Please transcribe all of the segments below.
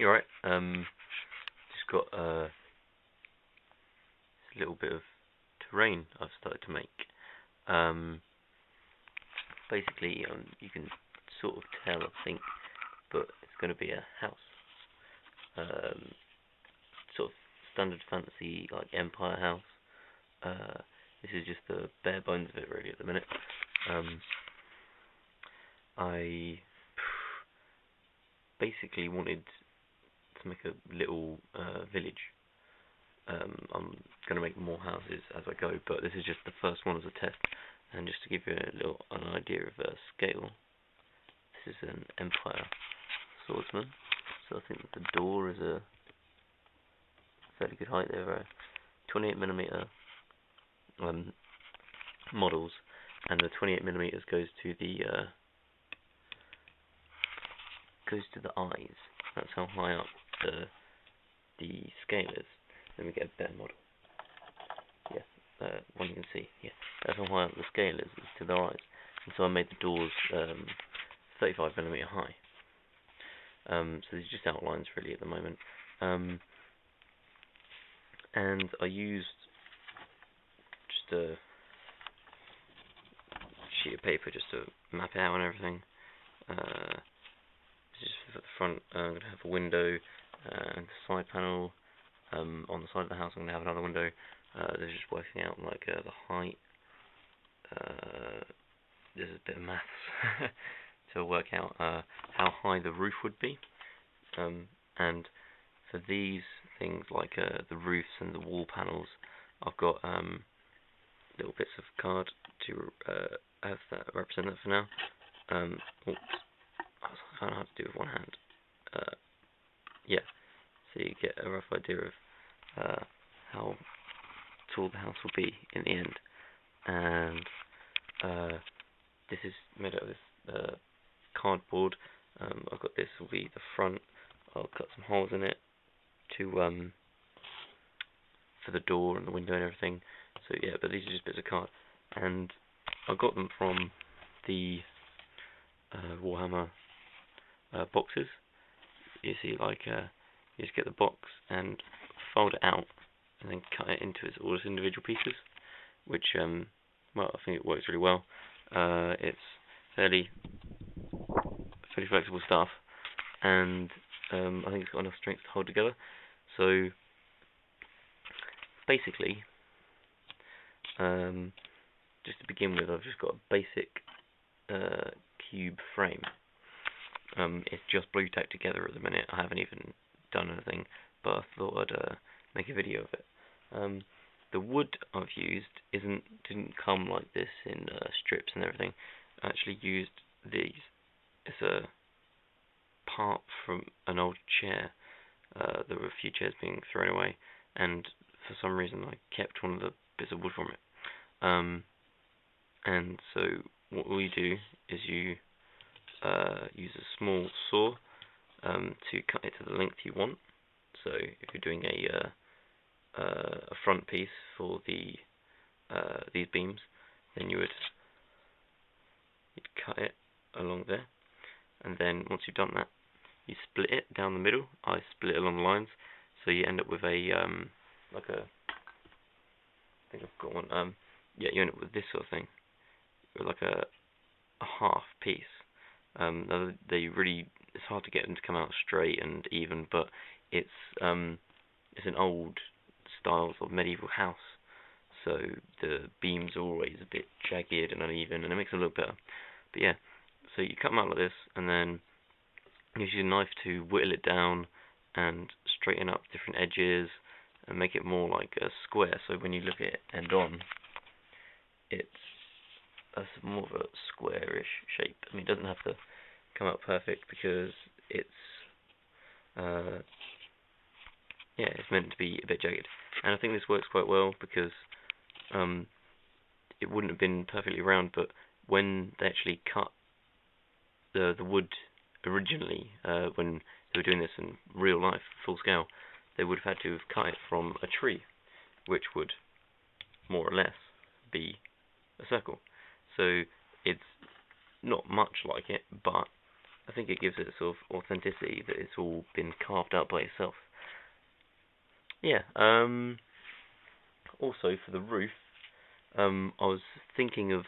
You alright? Just got this little bit of terrain I've started to make. Basically, you can sort of tell, I think, but it's going to be a house. Sort of standard fantasy, like Empire house. This is just the bare bones of it, really, at the minute. I basically wanted to make a little village. I'm going to make more houses as I go, but this is just the first one as a test. And just to give you an idea of scale, this is an Empire swordsman, so I think that the door is a fairly good height. There are 28mm models, and the 28mm goes to the eyes. That's how high up the scale is. Let me get a better model. Yeah, one you can see. Yeah, that's how high up the scale is to the eyes. And so I made the doors 35mm high. So these are just outlines really at the moment. And I used just a sheet of paper just to map it out and everything. Just for the front, I'm going to have a window and a side panel. On the side of the house, I'm going to have another window. This is just working out like the height. This is a bit of maths to work out how high the roof would be. And for these things like the roofs and the wall panels, I've got little bits of card to have that represent that for now. Oops, I kind of have to do with one hand. Yeah, so you get a rough idea of how tall the house will be in the end. And this is made out of this cardboard. I've got this will be the front. I'll cut some holes in it to for the door and the window and everything. So yeah, but these are just bits of card, and I got them from the Warhammer boxes. You see, like you just get the box and fold it out, and then cut it into all its individual pieces, which well, I think it works really well. It's fairly flexible stuff, and I think it's got enough strength to hold together. So basically, just to begin with, I've just got a basic cube frame. It's just blue tacked together at the minute. I haven't even done anything, but I thought I'd make a video of it. The wood I've used didn't come like this in strips and everything. I actually used these. It's a part from an old chair. There were a few chairs being thrown away, and for some reason I kept one of the bits of wood from it. And so what we do is you use a small saw to cut it to the length you want. So if you're doing a front piece for these beams, then you'd cut it along there, and then once you've done that, you split it down the middle. I split it along the lines, so you end up with a like a, I think I've got one. Yeah, you end up with this sort of thing, with like a half piece. They really, it's hard to get them to come out straight and even, but it's an old style of medieval house, so the beams are always a bit jagged and uneven, and it makes them look better. But yeah, so you cut them out like this, and then use your knife to whittle it down and straighten up different edges and make it more like a square. So when you look at it end on, it's more of a squarish shape. I mean, it doesn't have to come out perfect because it's yeah, it's meant to be a bit jagged. And I think this works quite well because it wouldn't have been perfectly round, but when they actually cut the wood originally, when they were doing this in real life, full scale, they would have had to have cut it from a tree, which would more or less be a circle. So it's not much like it, but I think it gives it sort of authenticity that it's all been carved out by itself. Yeah. Also for the roof, I was thinking of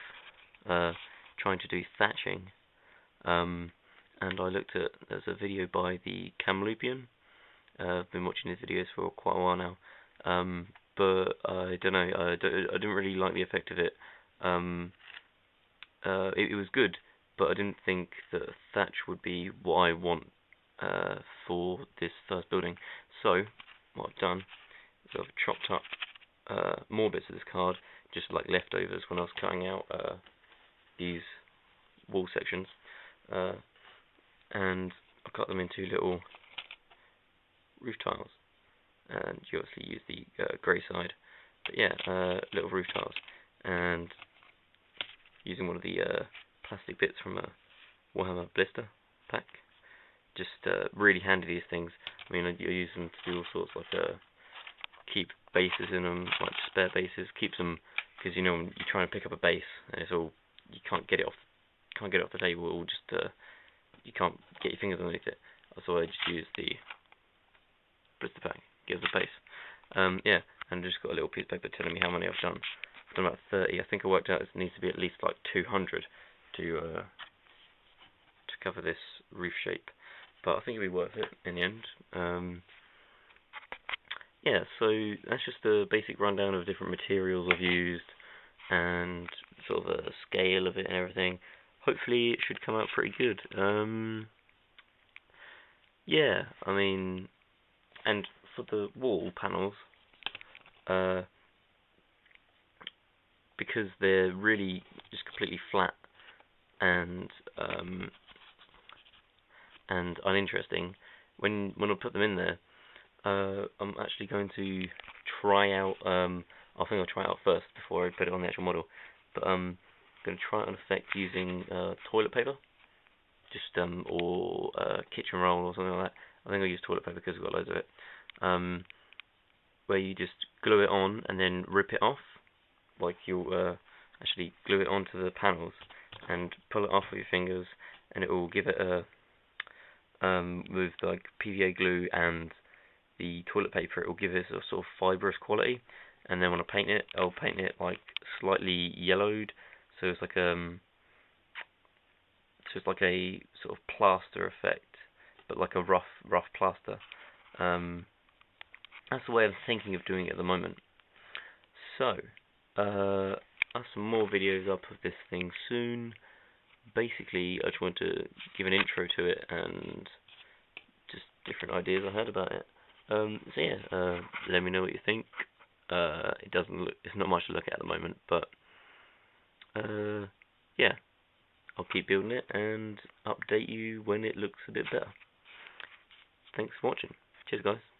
trying to do thatching. And I looked at, there's a video by the Canutean. I've been watching his videos for quite a while now. But I don't know, I didn't really like the effect of it. It was good, but I didn't think that thatch would be what I want for this first building. So what I've done is I've chopped up more bits of this card, just like leftovers when I was cutting out these wall sections, and I cut them into little roof tiles. And you obviously use the grey side, but yeah, little roof tiles, and using one of the plastic bits from a Warhammer blister pack. Just really handy, these things. I mean, I use them to do all sorts, like keep bases in them, like spare bases. Keeps them, because you know when you try and pick up a base and it's all, you can't get it off the table. It all just you can't get your fingers underneath it. So I just use the blister pack, gives the base. Yeah, and just got a little piece of paper telling me how many I've done. I've done about 30. I think I worked out it needs to be at least like 200 to cover this roof shape. But I think it'll be worth it in the end. Yeah, so that's just a basic rundown of different materials I've used and sort of a scale of it and everything. Hopefully it should come out pretty good. Yeah, I mean, and for the wall panels, because they're really just completely flat and uninteresting, when I put them in there, I'm actually going to try out, I think I'll try it out first before I put it on the actual model, but I'm going to try out an effect using toilet paper, just or kitchen roll or something like that. I think I'll use toilet paper because I've got loads of it, where you just glue it on and then rip it off, like you'll actually glue it onto the panels and pull it off with your fingers, and it will give it a, with like PVA glue and the toilet paper, it will give it a sort of fibrous quality. And then when I paint it, I'll paint it like slightly yellowed, so it's like a sort of plaster effect, but like a rough plaster. That's the way I'm thinking of doing it at the moment. So, I'll have some more videos up of this thing soon. Basically, I just want to give an intro to it and just different ideas I had about it. So yeah, let me know what you think. It doesn't look, it's not much to look at the moment, but yeah, I'll keep building it and update you when it looks a bit better. Thanks for watching. Cheers, guys.